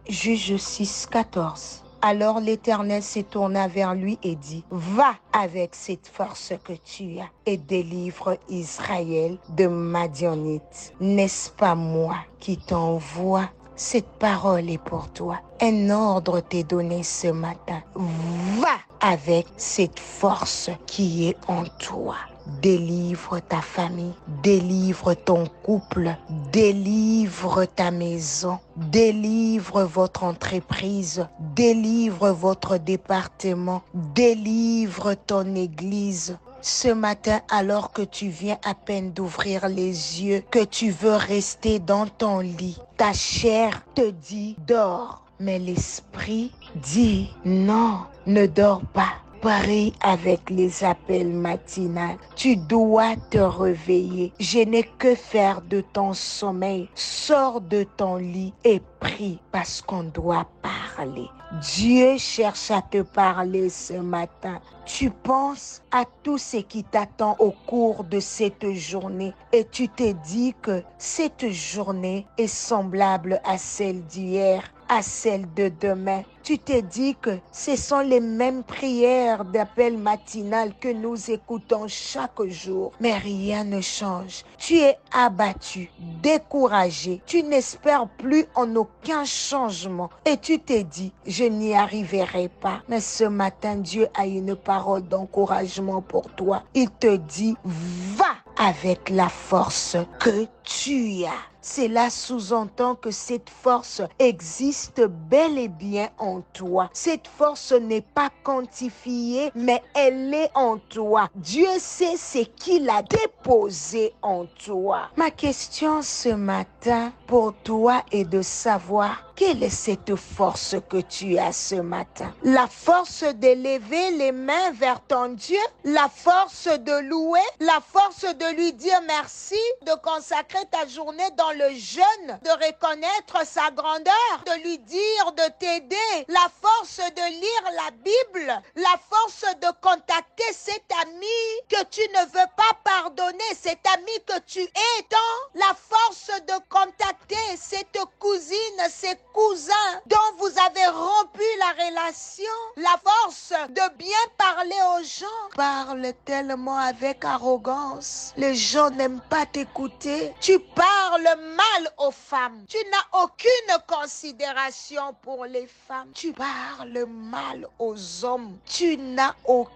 Juge 6, 14. Alors l'Éternel se tourna vers lui et dit, va avec cette force que tu as et délivre Israël de Madianite. N'est-ce pas moi qui t'envoie? Cette parole est pour toi. Un ordre t'est donné ce matin. Va avec cette force qui est en toi. Délivre ta famille, délivre ton couple, délivre ta maison, délivre votre entreprise, délivre votre département, délivre ton église. Ce matin, alors que tu viens à peine d'ouvrir les yeux, que tu veux rester dans ton lit, ta chair te dit dors, mais l'esprit dit non, ne dors pas. Pareil avec les appels matinaux. Tu dois te réveiller. Je n'ai que faire de ton sommeil. Sors de ton lit et prie parce qu'on doit parler. Dieu cherche à te parler ce matin. Tu penses à tout ce qui t'attend au cours de cette journée et tu te dis que cette journée est semblable à celle d'hier, à celle de demain. Tu te dis que ce sont les mêmes prières d'appel matinal que nous écoutons chaque jour. Mais rien ne change. Tu es abattu, découragé. Tu n'espères plus en aucun changement. Et tu te dis, je n'y arriverai pas. Mais ce matin, Dieu a une parole d'encouragement pour toi. Il te dit, va avec la force que tu as. Cela sous-entend que cette force existe bel et bien en toi. Cette force n'est pas quantifiée, mais elle est en toi. Dieu sait ce qu'il a déposé en toi. Ma question ce matin pour toi est de savoir quelle est cette force que tu as ce matin. La force de lever les mains vers ton Dieu, la force de louer, la force de lui dire merci, de consacrer ta journée dans le jeûne, de reconnaître sa grandeur, de lui dire de t'aider, la force de lire la Bible, la force de contacter cet ami que tu ne veux pas pardonner, cet ami que tu hais tant, la force de contacter cette cousine, ces cousins dont vous avez rompu la relation, la force de bien parler aux gens. Parle tellement avec arrogance. Les gens n'aiment pas t'écouter. Tu parles mal aux femmes. Tu n'as aucune considération pour les femmes. Tu parles mal aux hommes. Tu n'as aucune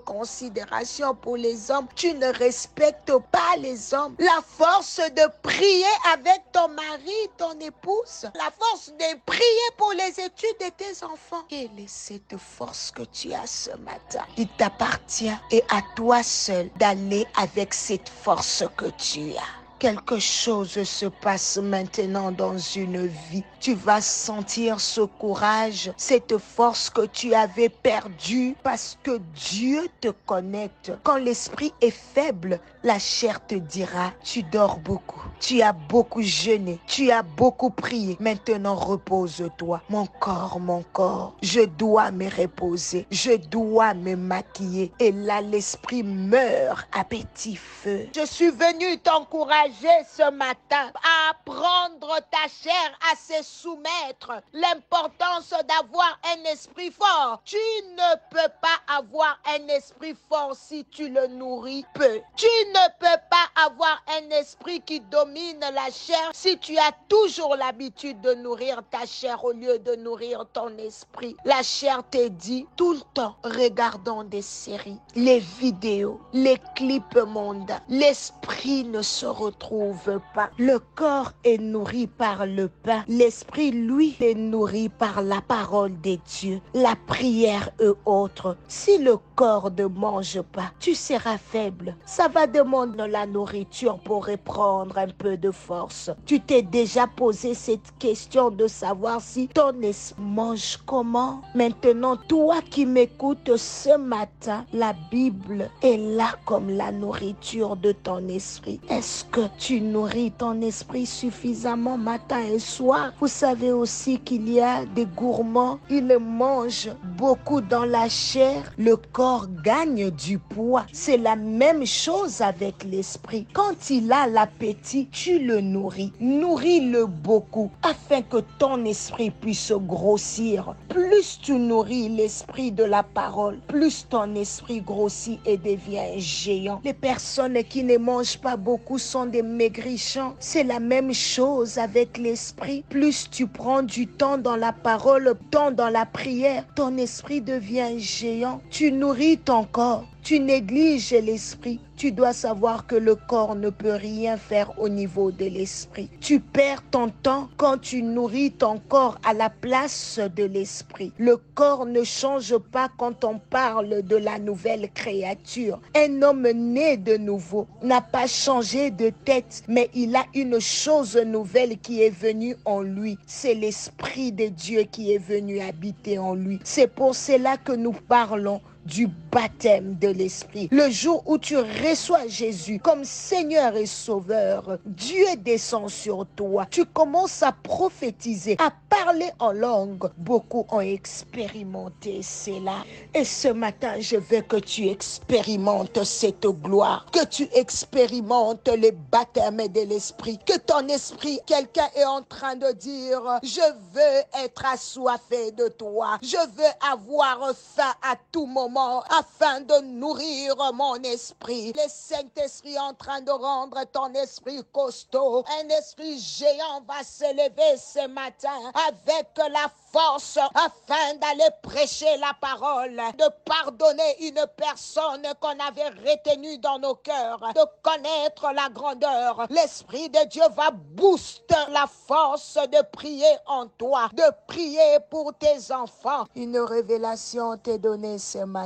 considération pour les hommes. Tu ne respectes pas les hommes. La force de prier avec ton mari, ton épouse. La force de prier pour les études de tes enfants. Quelle est cette force que tu as ce matin? Il t'appartient et à toi seul d'aller avec cette force que tu as. Quelque chose se passe maintenant dans une vie. Tu vas sentir ce courage, cette force que tu avais perdue parce que Dieu te connecte. Quand l'esprit est faible, la chair te dira, tu dors beaucoup, tu as beaucoup jeûné, tu as beaucoup prié. Maintenant, repose-toi. Mon corps, je dois me reposer, je dois me maquiller. Et là, l'esprit meurt à petit feu. Je suis venu t'encourager ce matin à apprendre ta chair à se soumettre. L'importance d'avoir un esprit fort. Tu ne peux pas avoir un esprit fort si tu le nourris peu. Tu ne peux pas avoir un esprit qui domine la chair si tu as toujours l'habitude de nourrir ta chair au lieu de nourrir ton esprit. La chair te dit tout le temps, regardons des séries, les vidéos, les clips mondains. L'esprit ne se retrouve pas. Le corps est nourri par le pain. L'esprit, lui, est nourri par la parole de Dieu, la prière et autres. Si le corps ne mange pas, tu seras faible. Ça va demander la nourriture pour reprendre un peu de force. Tu t'es déjà posé cette question de savoir si ton esprit mange comment? Maintenant, toi qui m'écoutes ce matin, la Bible est là comme la nourriture de ton esprit. Est-ce que tu nourris ton esprit suffisamment matin et soir? Vous savez aussi qu'il y a des gourmands, ils mangent beaucoup dans la chair, le corps gagne du poids. C'est la même chose avec l'esprit. Quand il a l'appétit, tu le nourris. Nourris-le beaucoup afin que ton esprit puisse grossir. Plus tu nourris l'esprit de la parole, plus ton esprit grossit et devient géant. Les personnes qui ne mangent pas beaucoup sont des maigrichons. C'est la même chose avec l'esprit. Plus tu prends du temps dans la parole, temps dans la prière, ton esprit devient géant. Tu nourris ton corps. Tu négliges l'esprit. Tu dois savoir que le corps ne peut rien faire au niveau de l'esprit. Tu perds ton temps quand tu nourris ton corps à la place de l'esprit. Le corps ne change pas quand on parle de la nouvelle créature. Un homme né de nouveau n'a pas changé de tête, mais il a une chose nouvelle qui est venue en lui. C'est l'esprit de Dieu qui est venu habiter en lui. C'est pour cela que nous parlons du baptême de l'esprit. Le jour où tu reçois Jésus comme Seigneur et Sauveur, Dieu descend sur toi. Tu commences à prophétiser, à parler en langue. Beaucoup ont expérimenté cela. Et ce matin, je veux que tu expérimentes cette gloire, que tu expérimentes le baptême de l'esprit, que ton esprit, quelqu'un est en train de dire, je veux être assoiffé de toi, je veux avoir faim à tout moment afin de nourrir mon esprit. Le Saint-Esprit est en train de rendre ton esprit costaud. Un esprit géant va s'élever ce matin avec la force afin d'aller prêcher la parole, de pardonner une personne qu'on avait retenue dans nos cœurs, de connaître la grandeur. L'Esprit de Dieu va booster la force de prier en toi, de prier pour tes enfants. Une révélation t'est donnée ce matin.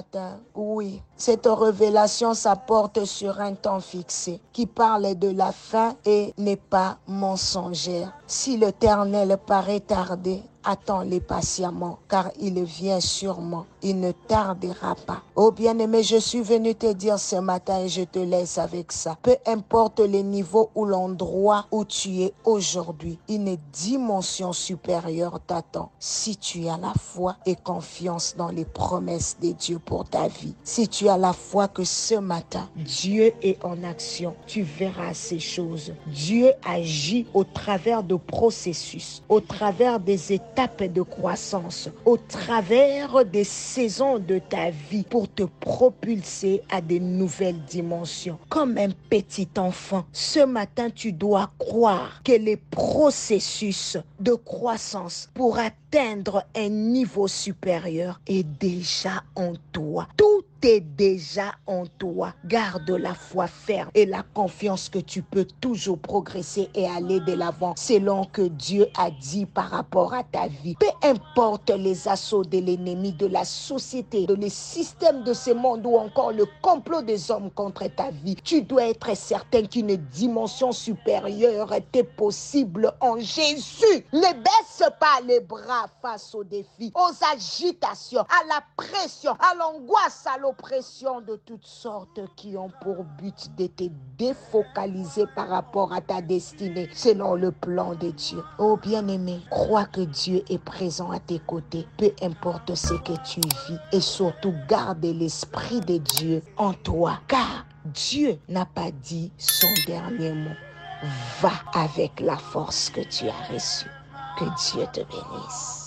Oui, cette révélation s'apporte sur un temps fixé qui parle de la fin et n'est pas mensongère. Si l'Éternel paraît tarder, attends-le patiemment, car il vient sûrement. Il ne tardera pas. Oh bien-aimé, je suis venu te dire ce matin et je te laisse avec ça. Peu importe le niveau ou l'endroit où tu es aujourd'hui, une dimension supérieure t'attend. Si tu as la foi et confiance dans les promesses de Dieu pour ta vie, si tu as la foi que ce matin, Dieu est en action, tu verras ces choses. Dieu agit au travers de processus, au travers des étapes de croissance, au travers des saisons de ta vie pour te propulser à des nouvelles dimensions. Comme un petit enfant, ce matin, tu dois croire que les processus de croissance pour atteindre un niveau supérieur est déjà en toi. Tout est déjà en toi. Garde la foi ferme et la confiance que tu peux toujours progresser et aller de l'avant selon que Dieu a dit par rapport à ta vie. Peu importe les assauts de l'ennemi, de la société, de les systèmes de ce monde ou encore le complot des hommes contre ta vie, tu dois être certain qu'une dimension supérieure t'est possible en Jésus. Ne baisse pas les bras face aux défis, aux agitations, à la pression, à l'angoisse, à l'oppression de toutes sortes qui ont pour but de te défocaliser par rapport à ta destinée selon le plan de Dieu. Oh bien-aimé, crois que Dieu est présent à tes côtés, peu importe ce que tu vis, et surtout garde l'esprit de Dieu en toi, car Dieu n'a pas dit son dernier mot. Va avec la force que tu as reçue. Que Dieu te bénisse.